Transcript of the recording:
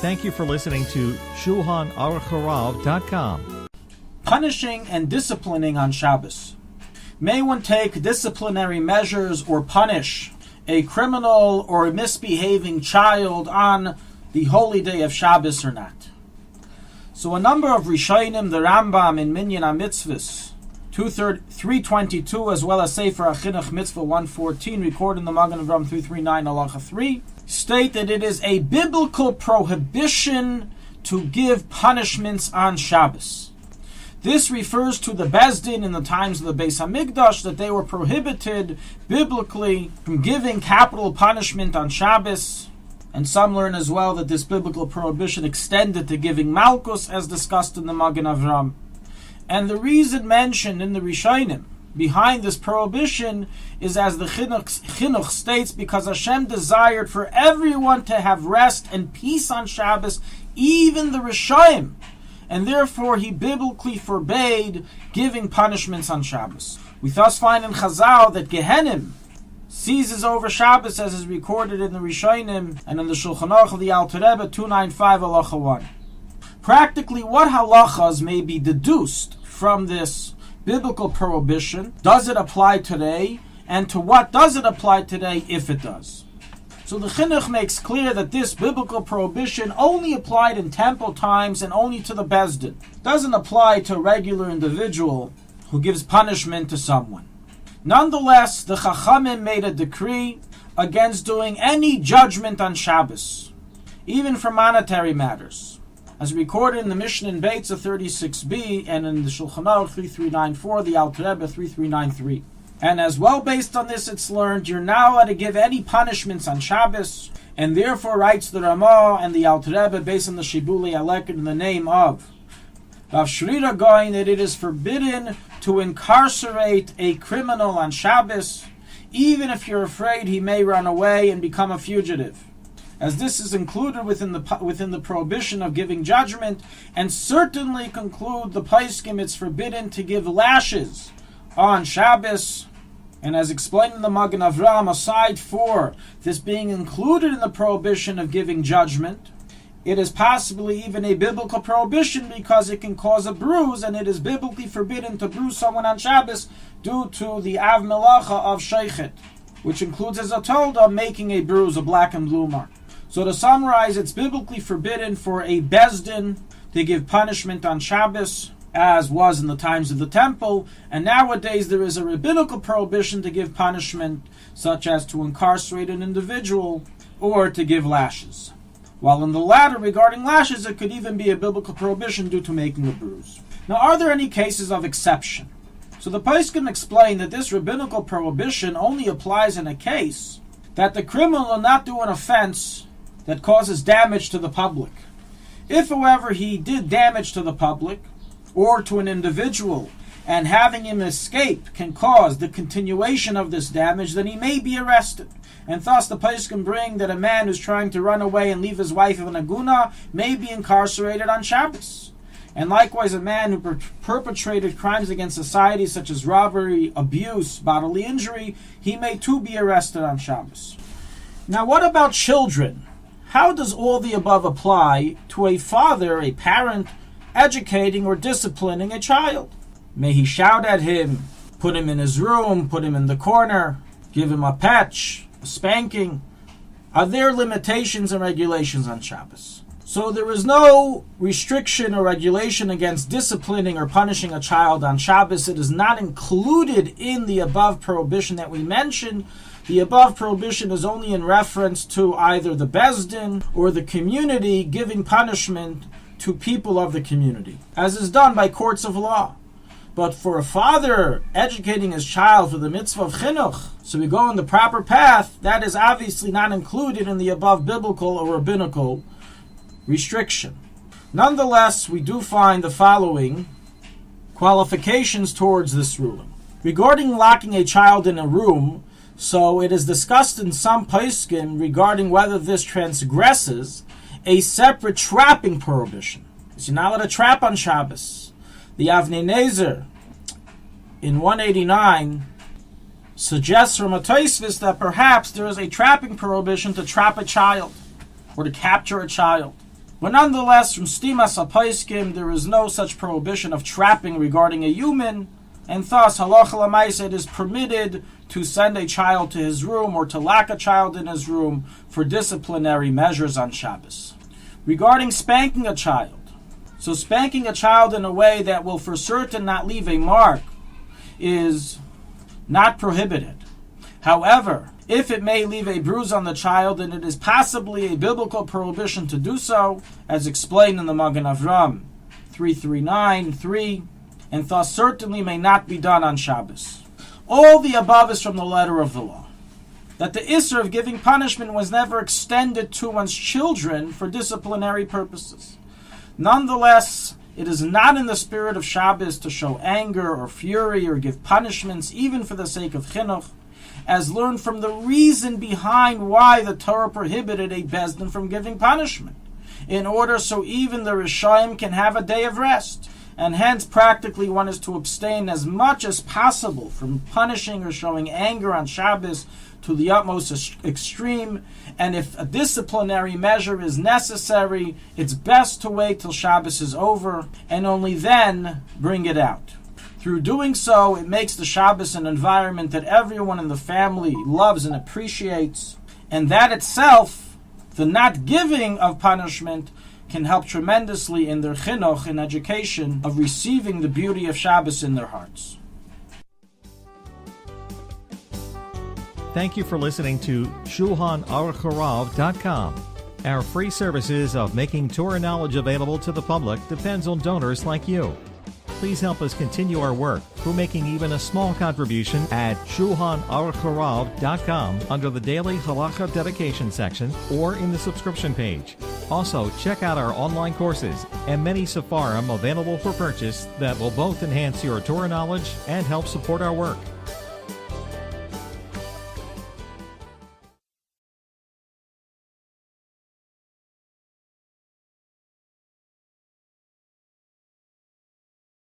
Thank you for listening to Shulchanaruchharav.com. Punishing and disciplining on Shabbos. May one take disciplinary measures or punish a criminal or a misbehaving child on the holy day of Shabbos or not? So a number of Rishonim, the Rambam in Minyan HaMitzvahs 322, as well as Sefer HaChinuch Mitzvah 114, recorded in the Magen Avraham 339 Halacha 3, state that it is a biblical prohibition to give punishments on Shabbos. This refers to the Beis Din in the times of the Beis Hamikdash, that they were prohibited biblically from giving capital punishment on Shabbos. And some learn as well that this biblical prohibition extended to giving Malchus, as discussed in the Magen Avraham. And the reason mentioned in the Rishonim behind this prohibition is, as the Chinuch states, because Hashem desired for everyone to have rest and peace on Shabbos, even the Rishonim. And therefore he biblically forbade giving punishments on Shabbos. We thus find in Chazal that Gehenim seizes over Shabbos, as is recorded in the Rishonim and in the Shulchan Aruch of the Alter Rebbe 295 Halacha 1. Practically, what halachas may be deduced from this biblical prohibition? Does it apply today? And to what does it apply today, if it does? So the Chinuch makes clear that this biblical prohibition only applied in temple times and only to the Beis Din. It doesn't apply to a regular individual who gives punishment to someone. Nonetheless, the Chachamim made a decree against doing any judgment on Shabbos, even for monetary matters, as recorded in the Mishnah in Beitza 36b and in the Shulchan Aruch 3394, the Alter Rebbe 3393. And as well, based on this, it's learned you're not allowed to give any punishments on Shabbos, and therefore writes the Ramah and the Alter Rebbe, based on the Shibulei Alekut in the name of Rav Shrira Goin, that it is forbidden to incarcerate a criminal on Shabbos, even if you're afraid he may run away and become a fugitive, as this is included within the prohibition of giving judgment, and certainly conclude the Paiskim it's forbidden to give lashes on Shabbos. And as explained in the Magen Avraham, aside for this being included in the prohibition of giving judgment, it is possibly even a biblical prohibition because it can cause a bruise, and it is biblically forbidden to bruise someone on Shabbos due to the Av Melacha of Sheichet, which includes, as I told, making a bruise, a black and blue mark. So to summarize, it's biblically forbidden for a Beis Din to give punishment on Shabbos, as was in the times of the temple, and nowadays there is a rabbinical prohibition to give punishment, such as to incarcerate an individual or to give lashes. While in the latter, regarding lashes, it could even be a biblical prohibition due to making a bruise. Now, are there any cases of exception? So the Paiskim explain that this rabbinical prohibition only applies in a case that the criminal will not do an offense that causes damage to the public. If, however, he did damage to the public or to an individual, and having him escape can cause the continuation of this damage, then he may be arrested. And thus the Paiskim bring that a man who's trying to run away and leave his wife of an aguna may be incarcerated on Shabbos. And likewise, a man who perpetrated crimes against society such as robbery, abuse, bodily injury, he may too be arrested on Shabbos. Now, what about children? How does all the above apply to a father, a parent, educating or disciplining a child? May he shout at him, put him in his room, put him in the corner, give him a patch, a spanking? Are there limitations and regulations on Shabbos? So there is no restriction or regulation against disciplining or punishing a child on Shabbos. It is not included in the above prohibition that we mentioned. The above prohibition is only in reference to either the Beis Din or the community giving punishment to people of the community, as is done by courts of law. But for a father educating his child for the mitzvah of chinuch, so we go in the proper path, that is obviously not included in the above biblical or rabbinical restriction. Nonetheless, we do find the following qualifications towards this ruling. Regarding locking a child in a room, so it is discussed in some poskim regarding whether this transgresses a separate trapping prohibition. So you're not allowed to trap on Shabbos. The Avnei Nezer in 189 suggests from a Tosfos that perhaps there is a trapping prohibition to trap a child or to capture a child. But nonetheless, from Stimas HaPaiskim, there is no such prohibition of trapping regarding a human, and thus, halacha l'maaseh, it is permitted to send a child to his room or to lock a child in his room for disciplinary measures on Shabbos. Regarding spanking a child, so spanking a child in a way that will for certain not leave a mark is not prohibited. However, if it may leave a bruise on the child, then it is possibly a biblical prohibition to do so, as explained in the Magen Avraham 339:3, and thus certainly may not be done on Shabbos. All the above is from the letter of the law, that the Isser of giving punishment was never extended to one's children for disciplinary purposes. Nonetheless, it is not in the spirit of Shabbos to show anger or fury or give punishments even for the sake of chinuch, as learned from the reason behind why the Torah prohibited a Bezdin from giving punishment, in order so even the Rishayim can have a day of rest. And hence, practically, one is to abstain as much as possible from punishing or showing anger on Shabbos to the utmost extreme. And if a disciplinary measure is necessary, it's best to wait till Shabbos is over and only then bring it out. Through doing so, it makes the Shabbos an environment that everyone in the family loves and appreciates. And that itself, the not giving of punishment, can help tremendously in their chinuch, in education, of receiving the beauty of Shabbos in their hearts. Thank you for listening to Shulchanaruchharav.com. Our free services of making Torah knowledge available to the public depends on donors like you. Please help us continue our work through making even a small contribution at Shulchanaruchharav.com under the Daily Halacha Dedication section or in the subscription page. Also, check out our online courses and many sefarim available for purchase that will both enhance your Torah knowledge and help support our work.